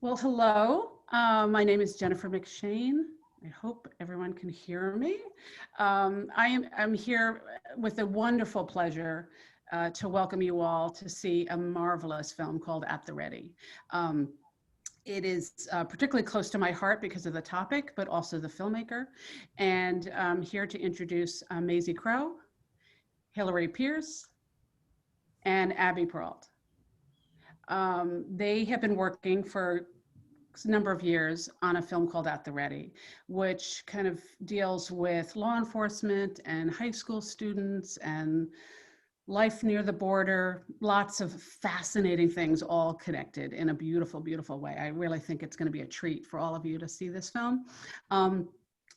Well, hello. My name is Jenifer McShane. I hope everyone can hear me. I'm here with a wonderful pleasure to welcome you all to see a marvelous film called At the Ready. It is particularly close to my heart because of the topic, but also the filmmaker. And I'm here to introduce Maisie Crow, Hillary Pierce, and Abbie Perrault. They have been working for a number of years on a film called At the Ready, which kind of deals with law enforcement and high school students and life near the border, lots of fascinating things all connected in a beautiful, beautiful way. I really think it's going to be a treat for all of you to see this film. And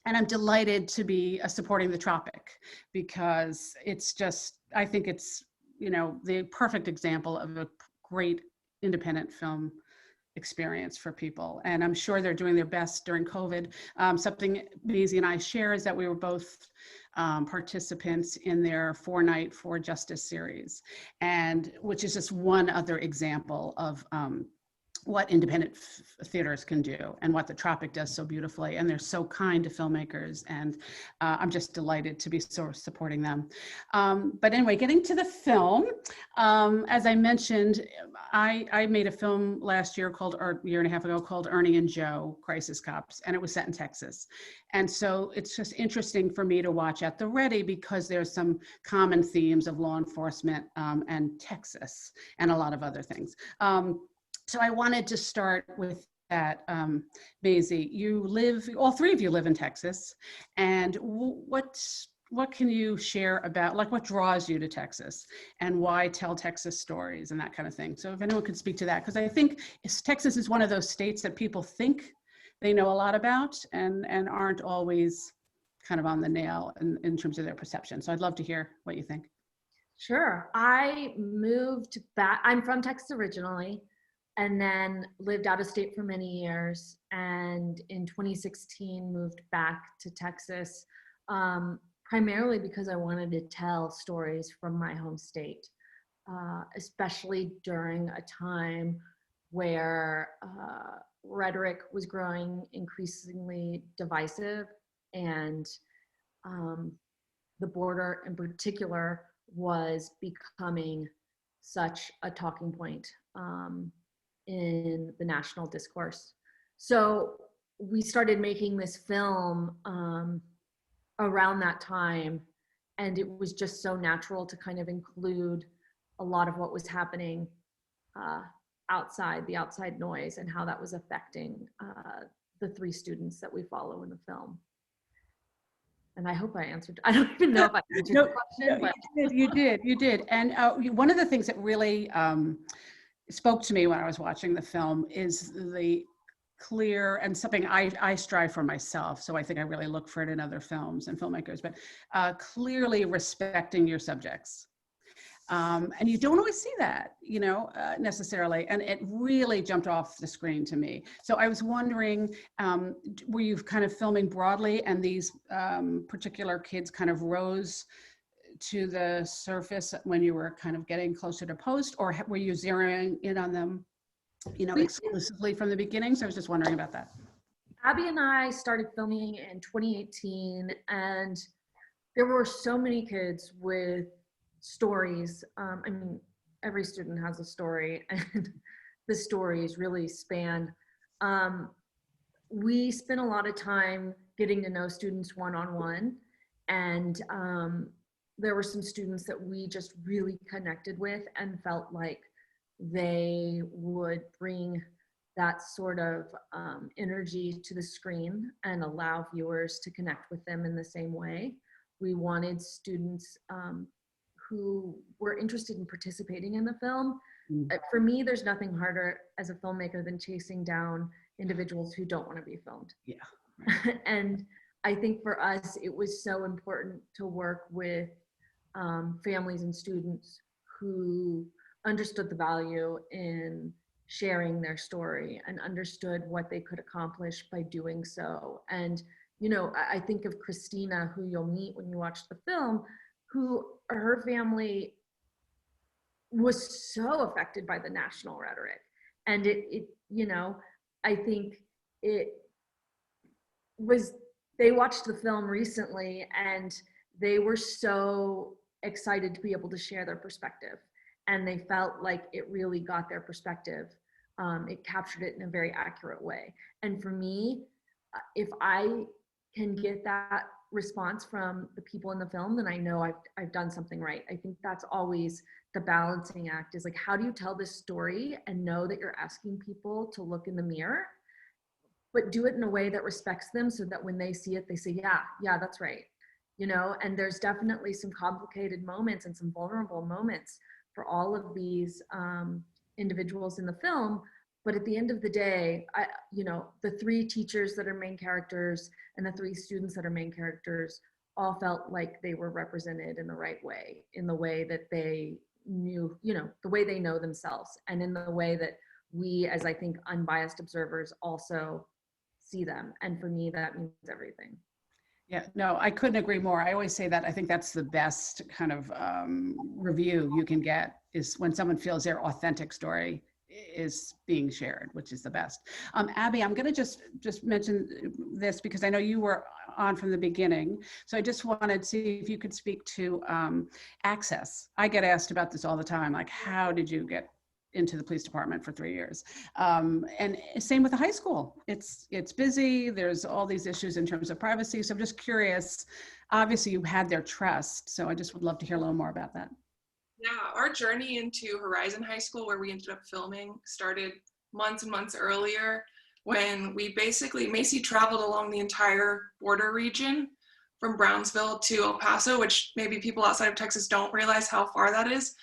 I'm delighted to be supporting the Tropic because it's just, I think it's, the perfect example of a great independent film experience for people. And I'm sure they're doing their best during COVID. Something Maisie and I share is that we were both participants in their 4-night For Justice series, and which is just one other example of what independent theaters can do and what the Tropic does so beautifully. And they're so kind to filmmakers, and I'm just delighted to be so supporting them. But anyway, getting to the film, as I mentioned, I made a film last year or a year and a half ago called Ernie and Joe, Crisis Cops, and it was set in Texas. And so it's just interesting for me to watch At the Ready because there's some common themes of law enforcement and Texas and a lot of other things. So I wanted to start with that. Maisie, all three of you live in Texas, and what can you share about, like, what draws you to Texas and why tell Texas stories and that kind of thing? So if anyone could speak to that, because I think Texas is one of those states that people think they know a lot about and aren't always kind of on the nail in terms of their perception. So I'd love to hear what you think. Sure. I moved back. I'm from Texas originally, and then lived out of state for many years. And in 2016, moved back to Texas, primarily because I wanted to tell stories from my home state, especially during a time where rhetoric was growing increasingly divisive, and the border in particular was becoming such a talking point in the national discourse. So we started making this film around that time, and it was just so natural to kind of include a lot of what was happening outside, the outside noise, and how that was affecting the three students that we follow in the film. And I hope I answered. I don't even know if I answered the question. No, you did. And one of the things that really spoke to me when I was watching the film is the clear, and something I strive for myself, so I think I really look for it in other films and filmmakers, but clearly respecting your subjects. And you don't always see that, necessarily. And it really jumped off the screen to me. So I was wondering, were you kind of filming broadly and these particular kids kind of rose to the surface when you were kind of getting closer to post, or were you zeroing in on them, exclusively from the beginning? So I was just wondering about that. Abbie and I started filming in 2018, and there were so many kids with stories. I mean, every student has a story, and the stories really span. We spent a lot of time getting to know students one-on-one, and there were some students that we just really connected with and felt like they would bring that sort of energy to the screen and allow viewers to connect with them in the same way. We wanted students who were interested in participating in the film. For me, there's nothing harder as a filmmaker than chasing down individuals who don't want to be filmed. Yeah. Right. And I think for us, it was so important to work with families and students who understood the value in sharing their story and understood what they could accomplish by doing so. And, I think of Christina, who you'll meet when you watch the film, who her family was so affected by the national rhetoric. And it I think it was, they watched the film recently and they were so excited to be able to share their perspective. And they felt like it really got their perspective. It captured it in a very accurate way. And for me, if I can get that response from the people in the film, then I know I've done something right. I think that's always the balancing act, is like, how do you tell this story and know that you're asking people to look in the mirror, but do it in a way that respects them, so that when they see it, they say, yeah, that's right. You know, and there's definitely some complicated moments and some vulnerable moments for all of these individuals in the film. But at the end of the day, the 3 teachers that are main characters and the 3 students that are main characters all felt like they were represented in the right way, in the way that they knew, the way they know themselves, and in the way that we, as I think unbiased observers, also see them. And for me, that means everything. Yeah, no, I couldn't agree more. I always say that I think that's the best kind of review you can get, is when someone feels their authentic story is being shared, which is the best. Abbie, I'm going to just mention this because I know you were on from the beginning. So I just wanted to see if you could speak to access. I get asked about this all the time, like, how did you get into the police department for 3 years? And same with the high school. It's busy. There's all these issues in terms of privacy. So I'm just curious, obviously you had their trust. So I just would love to hear a little more about that. Yeah, our journey into Horizon High School, where we ended up filming, started months and months earlier, when Maisie traveled along the entire border region from Brownsville to El Paso, which maybe people outside of Texas don't realize how far that is,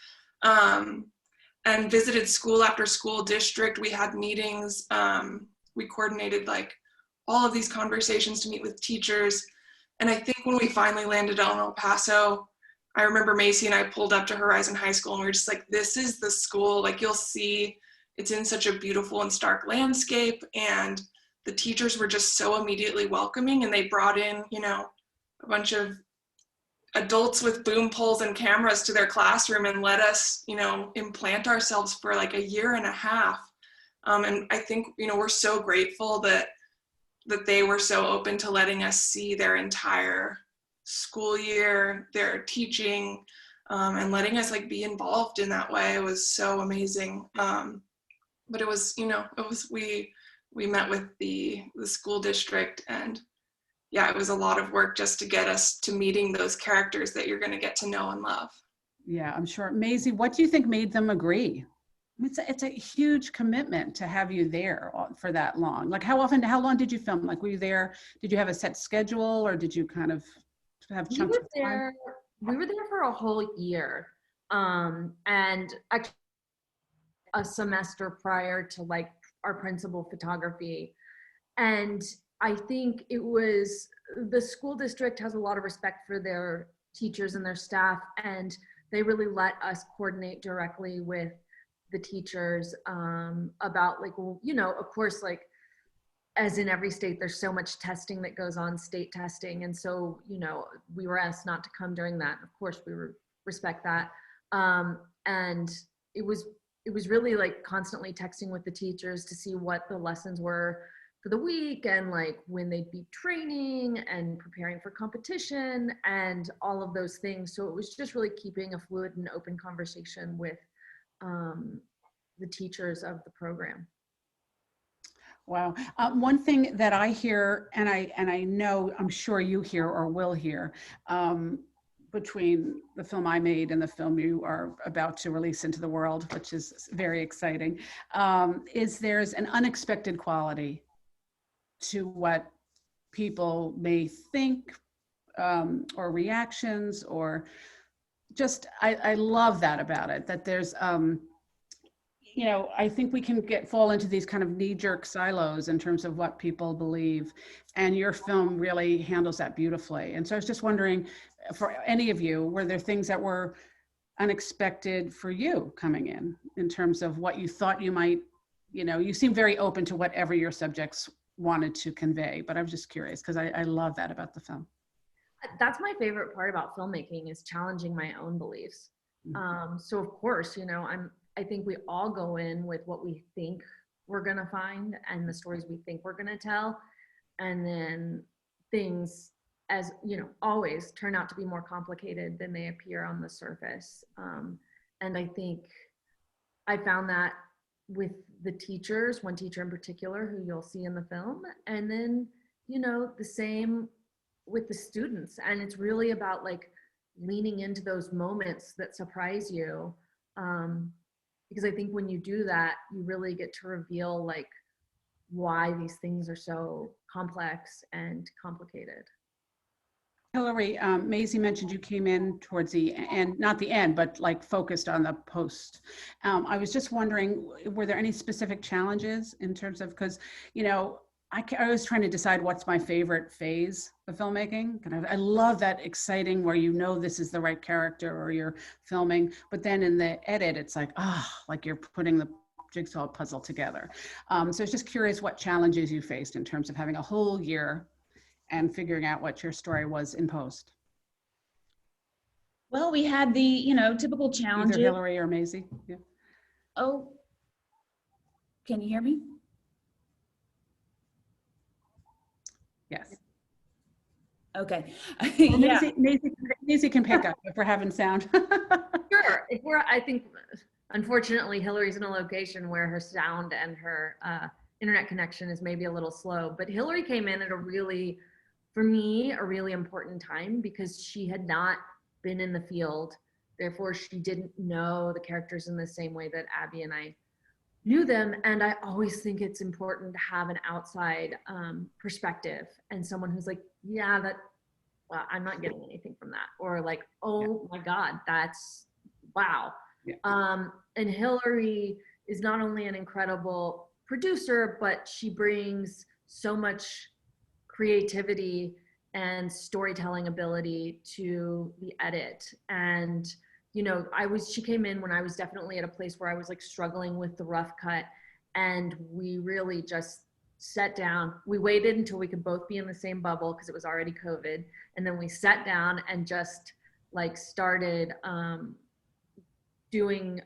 and visited school after school district. We had meetings. We coordinated like all of these conversations to meet with teachers. And I think when we finally landed on El Paso, I remember Maisie and I pulled up to Horizon High School and we were just like, this is the school. Like, you'll see, it's in such a beautiful and stark landscape. And the teachers were just so immediately welcoming, and they brought in, a bunch of adults with boom poles and cameras to their classroom and let us, implant ourselves for like a year and a half. And I think, we're so grateful that they were so open to letting us see their entire school year, their teaching, and letting us like be involved in that way. It was so amazing. But it was, we met with the school district, and yeah, it was a lot of work just to get us to meeting those characters that you're going to get to know and love. Yeah, I'm sure. Maisie, what do you think made them agree? It's a huge commitment to have you there for that long. Like, how long did you film? Like, were you there? Did you have a set schedule, or did you kind of have chunks of time? We were there for a whole year, and actually a semester prior to like our principal photography. And I think it was, the school district has a lot of respect for their teachers and their staff, and they really let us coordinate directly with the teachers about like, well, of course, like, as in every state, there's so much testing that goes on, state testing. And so, we were asked not to come during that. Of course, we respect that. And it was really like constantly texting with the teachers to see what the lessons were for the week, and like when they'd be training and preparing for competition and all of those things. So it was just really keeping a fluid and open conversation with the teachers of the program. Wow. One thing that I hear, and I know, I'm sure you hear or will hear, between the film I made and the film you are about to release into the world, which is very exciting, is there's an unexpected quality to what people may think, or reactions, or just, I love that about it, that there's, I think we can fall into these kind of knee-jerk silos in terms of what people believe, and your film really handles that beautifully. And so I was just wondering, for any of you, were there things that were unexpected for you coming in terms of what you thought you might, you seem very open to whatever your subjects wanted to convey, but I'm just curious because I love that about the film. That's my favorite part about filmmaking, is challenging my own beliefs. So of course, I think we all go in with what we think we're gonna find and the stories we think we're gonna tell. And then things, as you know, always turn out to be more complicated than they appear on the surface. And I think I found that with the teachers, one teacher in particular who you'll see in the film, and then, you know, the same with the students. And it's really about like leaning into those moments that surprise you. Because I think when you do that, you really get to reveal like why these things are so complex and complicated. Hillary, Maisie mentioned you came in towards the end, not the end, but like focused on the post. I was just wondering, were there any specific challenges in terms of, because, you know, I was trying to decide what's my favorite phase of filmmaking. And I love that exciting where you know this is the right character or you're filming, but then in the edit, it's like, like you're putting the jigsaw puzzle together. So I was just curious what challenges you faced in terms of having a whole year and figuring out what your story was in post. Well, we had the, you know, typical challenges. Either Hillary or Maisie. Yeah. Oh, can you hear me? Yes. Okay. Well, Yeah. Maisie can pick up if we're having sound. Sure. If we're, I think, unfortunately, Hillary's in a location where her sound and her internet connection is maybe a little slow. But Hillary came in at a really, for me, a really important time because she had not been in the field. Therefore, she didn't know the characters in the same way that Abbie and I knew them. And I always think it's important to have an outside perspective and someone who's like, yeah, well, I'm not getting anything from that. Or like, oh my God, that's, wow. Yeah. And Hillary is not only an incredible producer, but she brings so much creativity and storytelling ability to the edit. And you know, she came in when I was definitely at a place where I was like struggling with the rough cut, and we really just sat down. We waited until we could both be in the same bubble because it was already COVID. And then we sat down and just like started doing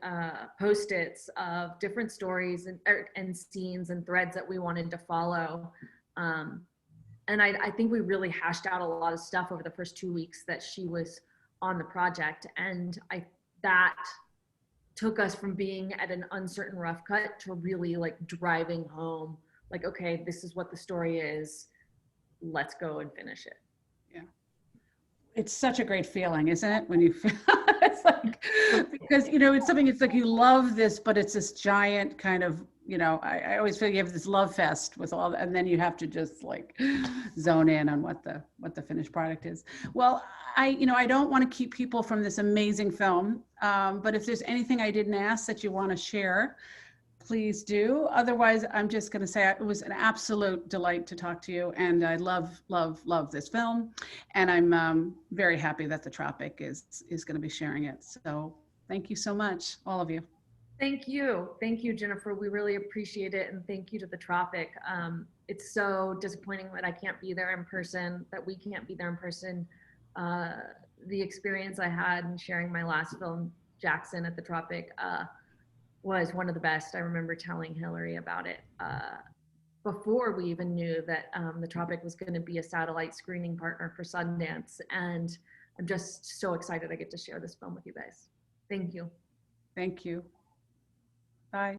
post-its of different stories and scenes and threads that we wanted to follow. And I think we really hashed out a lot of stuff over the first 2 weeks that she was on the project. And that took us from being at an uncertain rough cut to really like driving home, like, okay, this is what the story is. Let's go and finish it. Yeah. It's such a great feeling, isn't it? When you feel, it's like, because, you know, it's something, it's like you love this, but it's this giant kind of, you know, I always feel you have this love fest with all, and then you have to just like zone in on what the finished product is. Well, I don't want to keep people from this amazing film, but if there's anything I didn't ask that you want to share, please do. Otherwise, I'm just going to say it was an absolute delight to talk to you, and I love, love, love this film, and I'm very happy that the Tropic is going to be sharing it. So thank you so much, all of you. Thank you, Jenifer. We really appreciate it, and thank you to the Tropic. It's so disappointing that I can't be there in person, that we can't be there in person. The experience I had in sharing my last film, Jackson, at the Tropic, was one of the best. I remember telling Hillary about it before we even knew that the Tropic was going to be a satellite screening partner for Sundance. And I'm just so excited I get to share this film with you guys. Thank you. Thank you. Bye.